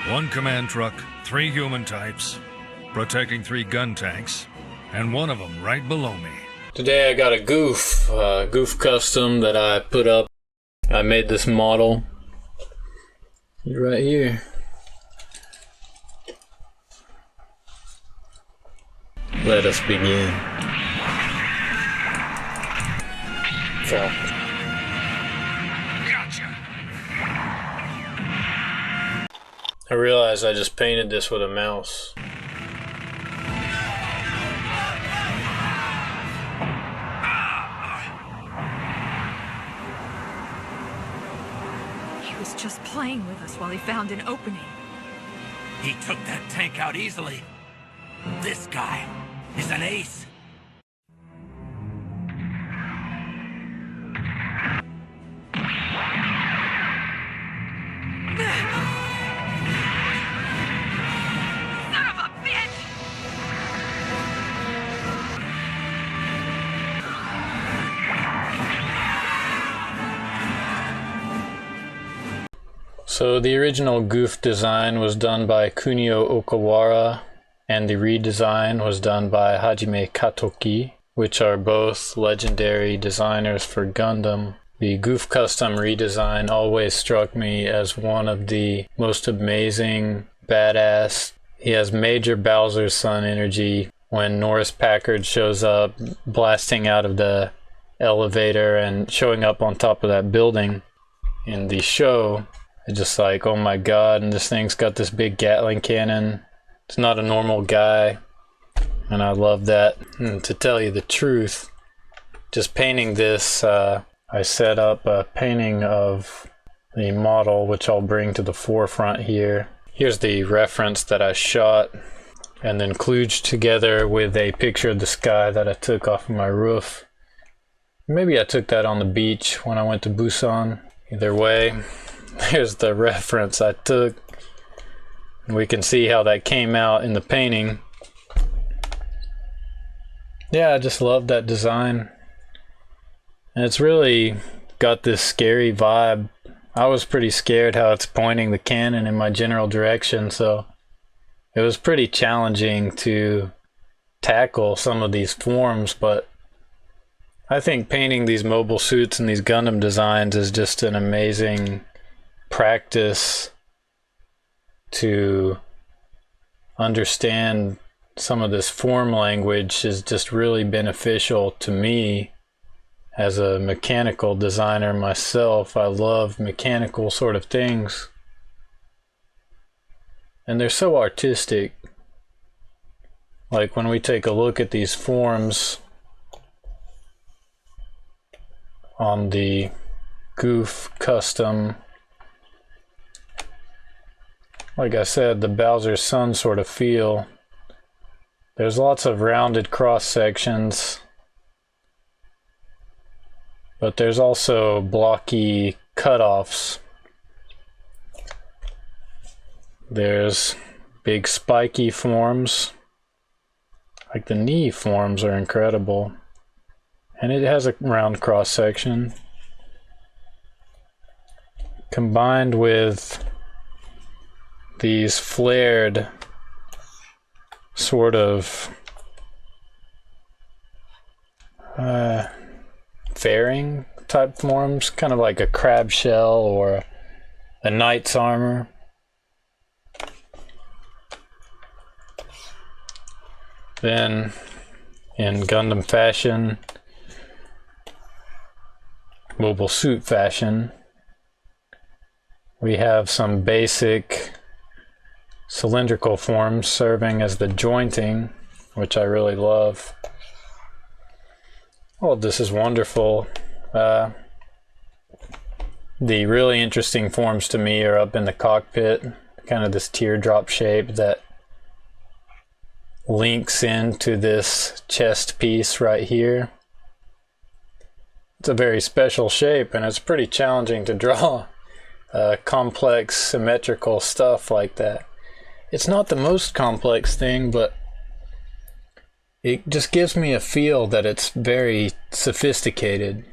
1 command truck, 3 human types, protecting 3 gun tanks, and one of them right below me. Today I got a Gouf Custom that I put up. I made this model right here. Let us begin. Gotcha. I realized I just painted this with a mouse. He was just playing with us while he found an opening. He took that tank out easily. This guy is an ace. Son of a bitch! So the original Gouf design was done by Kunio Okawara, and the redesign was done by Hajime Katoki, which are both legendary designers for Gundam. The Gouf Custom redesign always struck me as one of the most amazing, badass. He has major Bowser's son energy when Norris Packard shows up, blasting out of the elevator and showing up on top of that building in the show. It's just like, oh my god, and this thing's got this big Gatling cannon. It's not a normal guy, and I love that. And to tell you the truth, just painting this, I set up a painting of the model, which I'll bring to the forefront here. Here's the reference that I shot and then kludged together with a picture of the sky that I took off of my roof. Maybe I took that on the beach when I went to Busan. Either way, there's the reference I took. We can see how that came out in the painting. Yeah, I just love that design. And it's really got this scary vibe. I was pretty scared how it's pointing the cannon in my general direction, so it was pretty challenging to tackle some of these forms, but I think painting these mobile suits and these Gundam designs is just an amazing practice to understand some of this form language is just really beneficial to me as a mechanical designer myself. I love mechanical sort of things, and they're so artistic. Like when we take a look at these forms on the Gouf Custom, like I said, the Bowser's son sort of feel. There's lots of rounded cross sections, but there's also blocky cutoffs. There's big spiky forms, like the knee forms are incredible, and it has a round cross section combined with these flared sort of fairing type forms, kind of like a crab shell or a knight's armor. Then in Gundam fashion, mobile suit fashion, we have some basic cylindrical forms serving as the jointing, which I really love. All of this is wonderful. The really interesting forms to me are up in the cockpit, kind of this teardrop shape that links into this chest piece right here. It's a very special shape, and it's pretty challenging to draw complex symmetrical stuff like that. It's not the most complex thing, but it just gives me a feel that it's very sophisticated,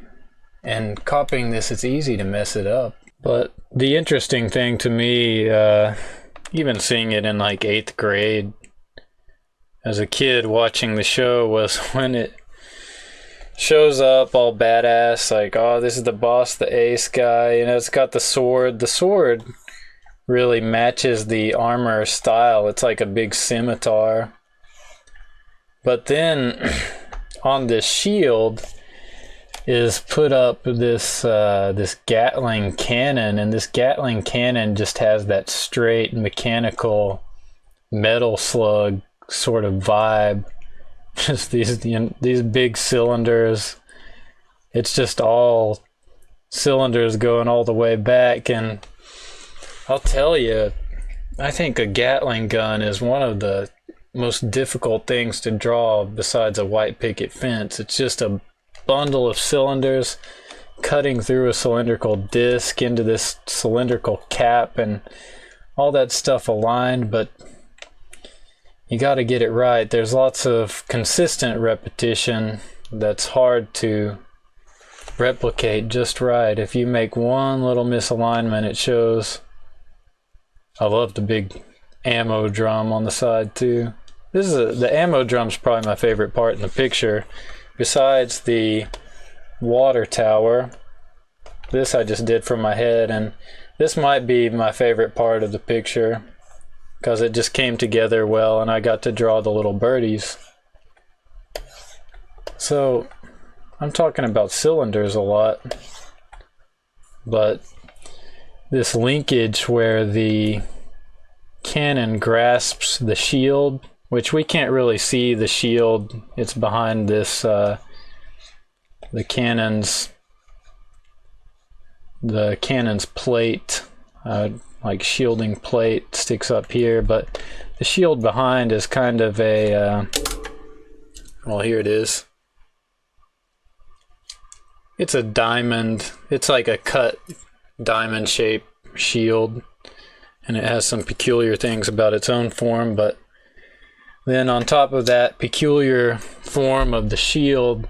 and copying this, it's easy to mess it up. But the interesting thing to me even seeing it in like 8th grade as a kid watching the show was when it shows up all badass, like, oh, this is the boss, the ace guy, you know, it's got the sword. The sword really matches the armor style. It's like a big scimitar. But then on this shield is put up this this Gatling cannon, and this Gatling cannon just has that straight mechanical metal slug sort of vibe. Just these big cylinders. It's just all cylinders going all the way back, and I'll tell you, I think a Gatling gun is one of the most difficult things to draw besides a white picket fence. It's just a bundle of cylinders cutting through a cylindrical disc into this cylindrical cap, and all that stuff aligned, but you got to get it right. There's lots of consistent repetition that's hard to replicate just right. If you make one little misalignment, it shows. I love the big ammo drum on the side too. The ammo drum's probably my favorite part in the picture. Besides the water tower, this I just did from my head, and this might be my favorite part of the picture because it just came together well and I got to draw the little birdies. So I'm talking about cylinders a lot, but this linkage where the cannon grasps the shield, which we can't really see the shield, it's behind this the cannon's plate, like shielding plate sticks up here, but the shield behind is kind of a well, here it is. It's a diamond. It's like a cut diamond shaped shield, and it has some peculiar things about its own form. But then on top of that peculiar form of the shield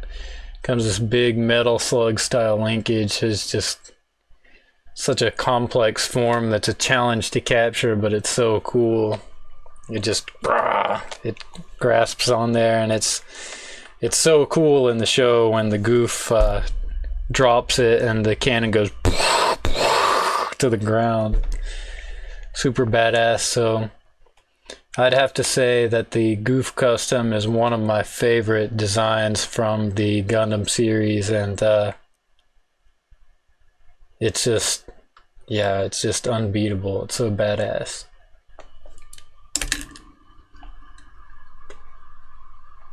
comes this big metal slug style linkage. It's just such a complex form that's a challenge to capture, but it's so cool. It just it grasps on there, and it's so cool in the show when the Gouf drops it and the cannon goes to the ground. Super badass. So I'd have to say that the Gouf Custom is one of my favorite designs from the Gundam series, and it's just, yeah, it's just unbeatable. It's so badass.